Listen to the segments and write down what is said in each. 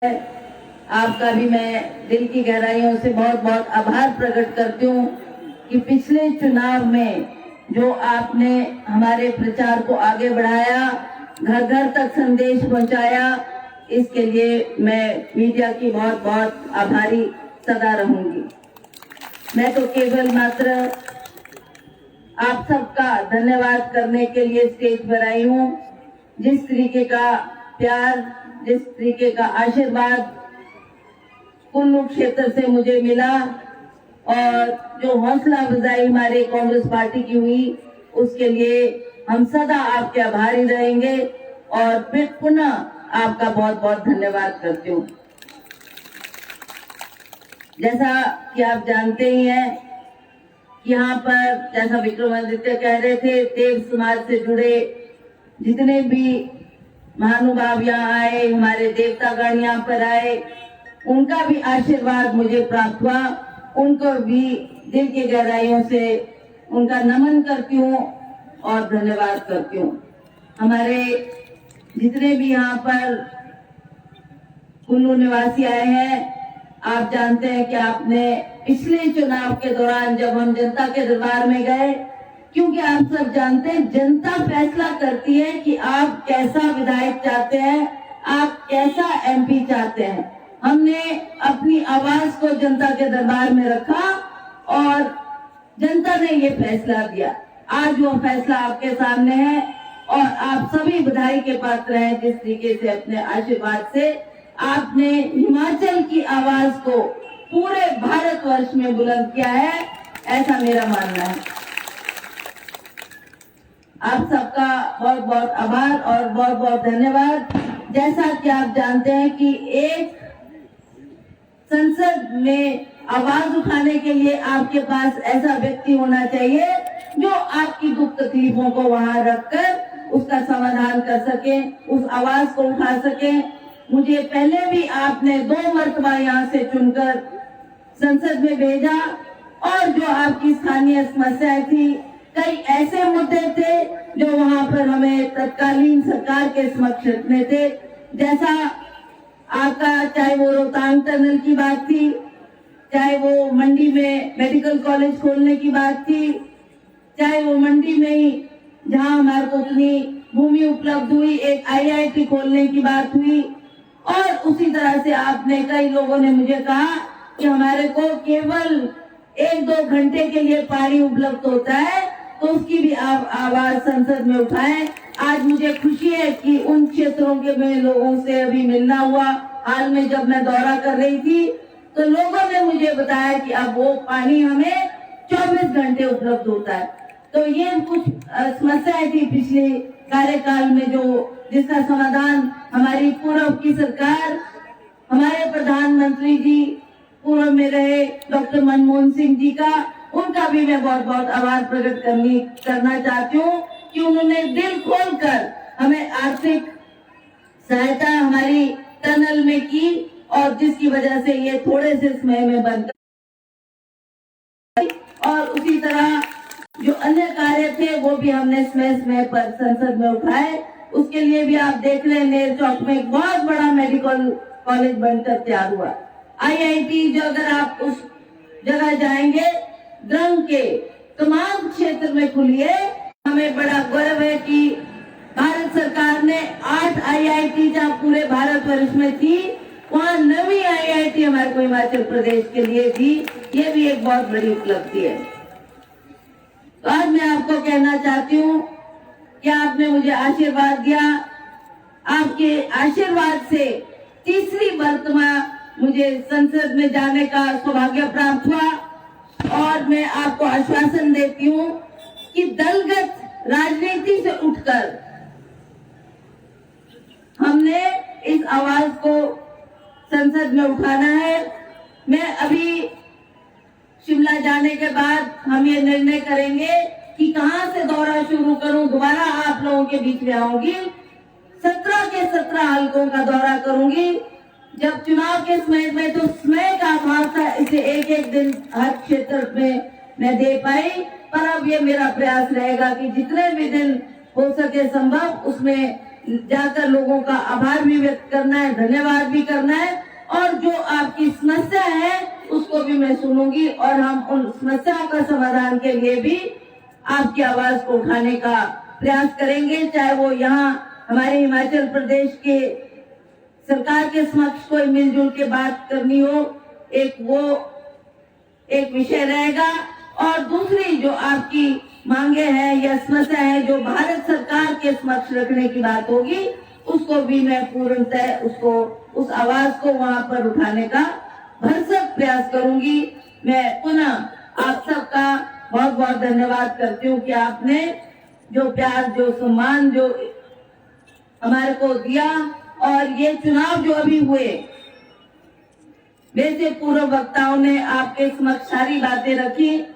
आपका भी मैं दिल की गहराइयों से बहुत बहुत आभार प्रकट करती हूँ कि पिछले चुनाव में जो आपने हमारे प्रचार को आगे बढ़ाया, घर घर तक संदेश पहुंचाया, इसके लिए मैं मीडिया की बहुत बहुत आभारी सदा रहूंगी। मैं तो केवल मात्र आप सबका धन्यवाद करने के लिए स्टेज पर आई हूँ। जिस तरीके का प्यार, जिस तरीके का आशीर्वाद कुल्लू क्षेत्र से मुझे मिला और जो हौसला अफजाई हमारे कांग्रेस पार्टी की हुई, उसके लिए हम सदा आपके आभारी रहेंगे और फिर पुनः आपका बहुत बहुत धन्यवाद करती हूँ। जैसा कि आप जानते ही हैं, यहाँ पर जैसा विक्रमादित्य कह रहे थे, देव समाज से जुड़े जितने भी महानुभाव यहाँ आए, हमारे देवतागण यहाँ पर आए, उनका भी आशीर्वाद मुझे प्राप्त हुआ। उनको भी दिल की गहराइयों से उनका नमन करती हूँ और धन्यवाद करती हूँ। हमारे जितने भी यहाँ पर कुल्लू निवासी आए हैं, आप जानते हैं कि आपने पिछले चुनाव के दौरान जब हम जनता के दरबार में गए, क्योंकि आप सब जानते हैं जनता फैसला करती है कि आप कैसा विधायक चाहते हैं, आप कैसा एमपी चाहते हैं। हमने अपनी आवाज को जनता के दरबार में रखा और जनता ने ये फैसला दिया। आज वो फैसला आपके सामने है और आप सभी बधाई के पात्र हैं। जिस तरीके से अपने आशीर्वाद से आपने हिमाचल की आवाज को पूरे भारतवर्ष में बुलंद किया है, ऐसा मेरा मानना है। आप सबका बहुत बहुत आभार और बहुत बहुत धन्यवाद। जैसा कि आप जानते हैं कि एक संसद में आवाज उठाने के लिए आपके पास ऐसा व्यक्ति होना चाहिए जो आपकी दुख तकलीफों को वहां रखकर उसका समाधान कर सके, उस आवाज को उठा सके। मुझे पहले भी आपने 2 मरतबा यहाँ से चुनकर संसद में भेजा और जो आपकी स्थानीय समस्याएं थी, कई ऐसे मुद्दे थे जो वहां पर हमें तत्कालीन सरकार के समक्ष रखने थे। जैसा आपका, चाहे वो रोहतांग टनल की बात थी, चाहे वो मंडी में मेडिकल कॉलेज खोलने की बात थी, चाहे वो मंडी में ही जहां हमारे को उतनी भूमि उपलब्ध हुई एक IIT खोलने की बात हुई। और उसी तरह से आपने, कई लोगों ने मुझे कहा कि हमारे को केवल 1-2 घंटे के लिए पानी उपलब्ध होता है, तो उसकी भी आप आवाज संसद में उठाएं। आज मुझे खुशी है कि उन क्षेत्रों के में लोगों से अभी मिलना हुआ। हाल में जब मैं दौरा कर रही थी तो लोगों ने मुझे बताया कि अब वो पानी हमें 24 घंटे उपलब्ध होता है। तो ये कुछ समस्याएं थी पिछले कार्यकाल में जो जिसका समाधान हमारी पूर्व की सरकार, हमारे प्रधानमंत्री जी पूर्व में रहे डॉक्टर मनमोहन सिंह जी का, उनका भी मैं बहुत बहुत आभार प्रकट करना चाहती हूँ कि उन्होंने दिल खोलकर हमें आर्थिक सहायता हमारी टनल में की और जिसकी वजह से ये थोड़े से समय में बन गई। और उसी तरह जो अन्य कार्य थे वो भी हमने समय पर संसद में उठाए। उसके लिए भी आप देख रहे हैं, नेर चौक में एक बहुत बड़ा मेडिकल कॉलेज बनकर तैयार हुआ। IIT जो, अगर आप उस जगह जाएंगे, द्रंग के तमाम क्षेत्र में खुली है। हमें बड़ा गर्व है कि भारत सरकार ने 8 IIT जहाँ पूरे भारतवर्ष में थी, वहाँ 9वीं IIT हमारे को हिमाचल प्रदेश के लिए दी। ये भी एक बहुत बड़ी उपलब्धि है। तो आज मैं आपको कहना चाहती हूँ कि आपने मुझे आशीर्वाद दिया। आपके आशीर्वाद से तीसरी मर्तबा मुझे संसद में जाने का सौभाग्य प्राप्त हुआ और मैं आपको आश्वासन देती हूँ कि दलगत राजनीति से उठकर हमने इस आवाज को संसद में उठाना है। मैं अभी शिमला जाने के बाद हम ये निर्णय करेंगे कि कहां से दौरा शुरू करूं। दोबारा आप लोगों के बीच में आऊंगी, 17 के 17 हलकों का दौरा करूंगी। जब चुनाव के समय में तो समय का अभाव था, इसे एक दिन हर क्षेत्र में मैं दे पाई, पर अब ये मेरा प्रयास रहेगा कि जितने भी दिन हो सके संभव उसमें जाकर लोगों का आभार भी व्यक्त करना है, धन्यवाद भी करना है, और जो आपकी समस्या है उसको भी मैं सुनूंगी और हम उन समस्याओं का समाधान के लिए भी आपकी आवाज को उठाने का प्रयास करेंगे, चाहे वो यहाँ हमारे हिमाचल प्रदेश के सरकार के समक्ष कोई मिलजुल के बात करनी हो, एक विषय रहेगा, और दूसरी जो आपकी मांगे हैं या समस्या है जो भारत सरकार के समक्ष रखने की बात होगी, उसको भी मैं पूर्णतः उस आवाज को वहां पर उठाने का भरसक प्रयास करूंगी। मैं पुनः आप सबका बहुत बहुत धन्यवाद करती हूँ कि आपने जो प्यार, जो सम्मान जो हमारे को दिया, और ये चुनाव जो अभी हुए, वैसे पूर्व वक्ताओं ने आपके समक्ष सारी बातें रखी,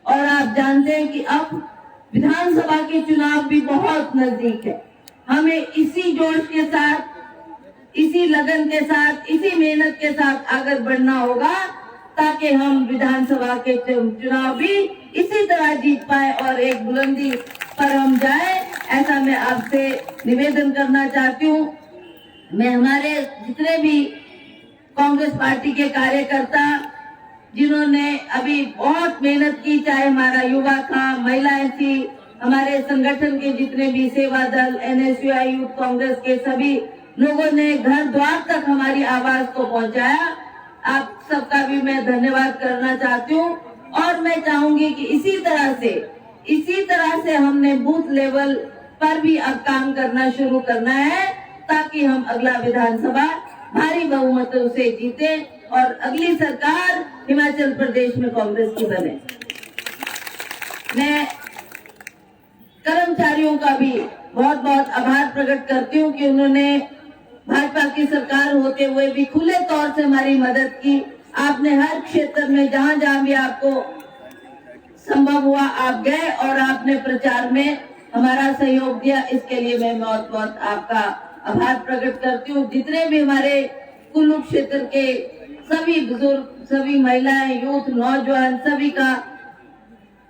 और आप जानते हैं कि अब विधानसभा के चुनाव भी बहुत नजदीक है। हमें इसी जोश के साथ, इसी लगन के साथ, इसी मेहनत के साथ आगे बढ़ना होगा, ताकि हम विधानसभा के चुनाव भी इसी तरह जीत पाए और एक बुलंदी पर हम जाए, ऐसा मैं आपसे निवेदन करना चाहती हूँ। मैं हमारे जितने भी कांग्रेस पार्टी के कार्यकर्ता जिन्होंने अभी बहुत मेहनत की, चाहे हमारा युवा था, महिलाएं थी, हमारे संगठन के जितने भी सेवा दल, NSUI, यूथ कांग्रेस के सभी लोगों ने घर द्वार तक हमारी आवाज को पहुंचाया, आप सबका भी मैं धन्यवाद करना चाहती हूँ। और मैं चाहूंगी कि इसी तरह से हमने बूथ लेवल पर भी अब काम करना शुरू करना है, ताकि हम अगला विधानसभा भारी बहुमतों से जीते और अगली सरकार हिमाचल प्रदेश में कांग्रेस की बने। मैं कर्मचारियों का भी बहुत बहुत आभार प्रकट करती हूँ कि उन्होंने भाजपा की सरकार होते हुए भी खुले तौर से हमारी मदद की। आपने हर क्षेत्र में जहां जहां भी आपको संभव हुआ आप गए और आपने प्रचार में हमारा सहयोग दिया, इसके लिए मैं बहुत बहुत आपका आभार प्रकट करती हूँ। जितने भी हमारे कुल्लू क्षेत्र के सभी बुजुर्ग, सभी महिलाएं, यूथ, नौजवान, सभी का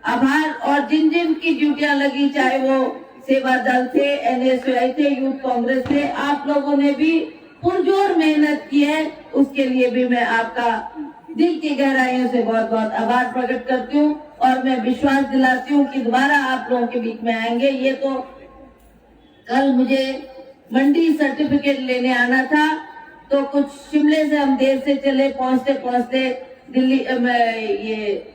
आभार, और जिन जिन की ड्यूटियां लगी, चाहे वो सेवा दल थे, NSUI थे, यूथ कांग्रेस थे, आप लोगों ने भी पुरजोर मेहनत की है, उसके लिए भी मैं आपका दिल की गहराइयों से बहुत बहुत आभार प्रकट करती हूँ। और मैं विश्वास दिलाती हूँ कि दोबारा आप लोगों के बीच में आएंगे। ये तो कल मुझे मंडी सर्टिफिकेट लेने आना था, तो कुछ शिमले से हम देर से चले, पहुंचते पहुंचते दिल्ली ये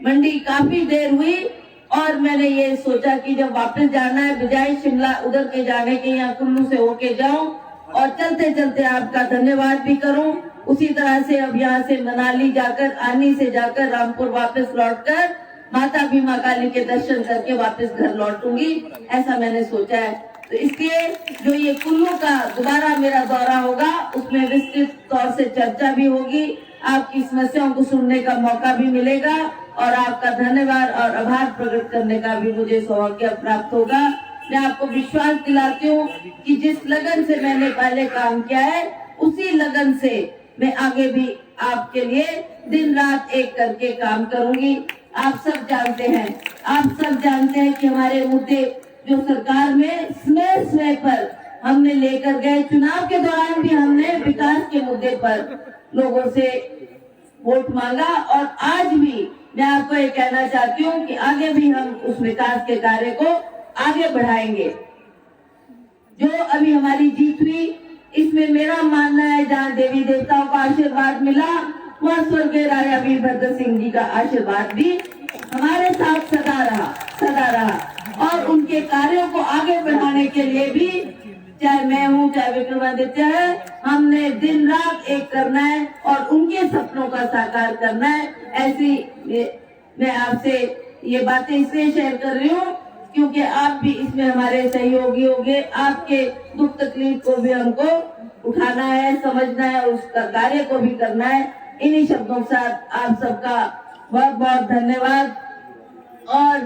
मंडी काफी देर हुई, और मैंने ये सोचा कि जब वापस जाना है, बजाय शिमला उधर के जाने के यहाँ कुल्लू से होके जाऊं और चलते चलते आपका धन्यवाद भी करूं। उसी तरह से अब यहाँ से मनाली जाकर, आनी से जाकर रामपुर वापस लौटकर माता भीमा काली के दर्शन करके वापस घर लौटूंगी, ऐसा मैंने सोचा है। तो इसलिए जो ये कुल्लू का दोबारा मेरा दौरा होगा, उसमें विस्तृत तौर से चर्चा भी होगी, आपकी समस्याओं को सुनने का मौका भी मिलेगा, और आपका धन्यवाद और आभार प्रकट करने का भी मुझे सौभाग्य प्राप्त होगा। मैं आपको विश्वास दिलाती हूँ कि जिस लगन से मैंने पहले काम किया है, उसी लगन से मैं आगे भी आपके लिए दिन रात एक करके काम करूंगी। आप सब जानते हैं कि हमारे मुद्दे जो सरकार में समय पर हमने लेकर गए, चुनाव के दौरान भी हमने विकास के मुद्दे पर लोगों से वोट मांगा, और आज भी मैं आपको ये कहना चाहती हूँ कि आगे भी हम उस विकास के कार्य को आगे बढ़ाएंगे। जो अभी हमारी जीत हुई, इसमें मेरा मानना है जहाँ देवी देवताओं का आशीर्वाद मिला, वहाँ स्वर्गीय राजा वीरभद्र सिंह जी का आशीर्वाद भी हमारे साथ सदा रहा, और उनके कार्यों को आगे बढ़ाने के लिए भी, चाहे मैं हूँ, चाहे विक्रमादित्य है, हमने दिन रात एक करना है और उनके सपनों का साकार करना है। ऐसी मैं आपसे ये बातें इसलिए शेयर कर रही हूँ क्योंकि आप भी इसमें हमारे सहयोगी होंगे। आपके दुख तकलीफ को भी हमको उठाना है, समझना है, उसका कार्य को भी करना है। इन्हीं शब्दों के साथ आप सबका बहुत बहुत धन्यवाद, और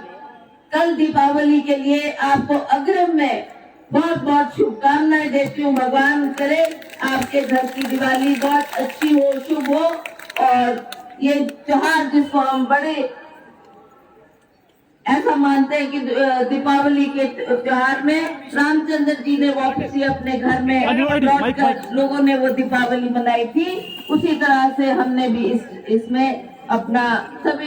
कल दीपावली के लिए आपको अग्रिम में बहुत बहुत शुभकामनाएं देती हूँ। भगवान करे आपके घर की दिवाली बहुत अच्छी हो, शुभ हो, और ये त्योहार जिसको हम बड़े ऐसा मानते हैं कि दीपावली के त्योहार में रामचंद्र जी ने वापस ही अपने घर में लौटकर लोगों ने वो दीपावली मनाई थी। उसी तरह से हमने भी इसमें अपना सभी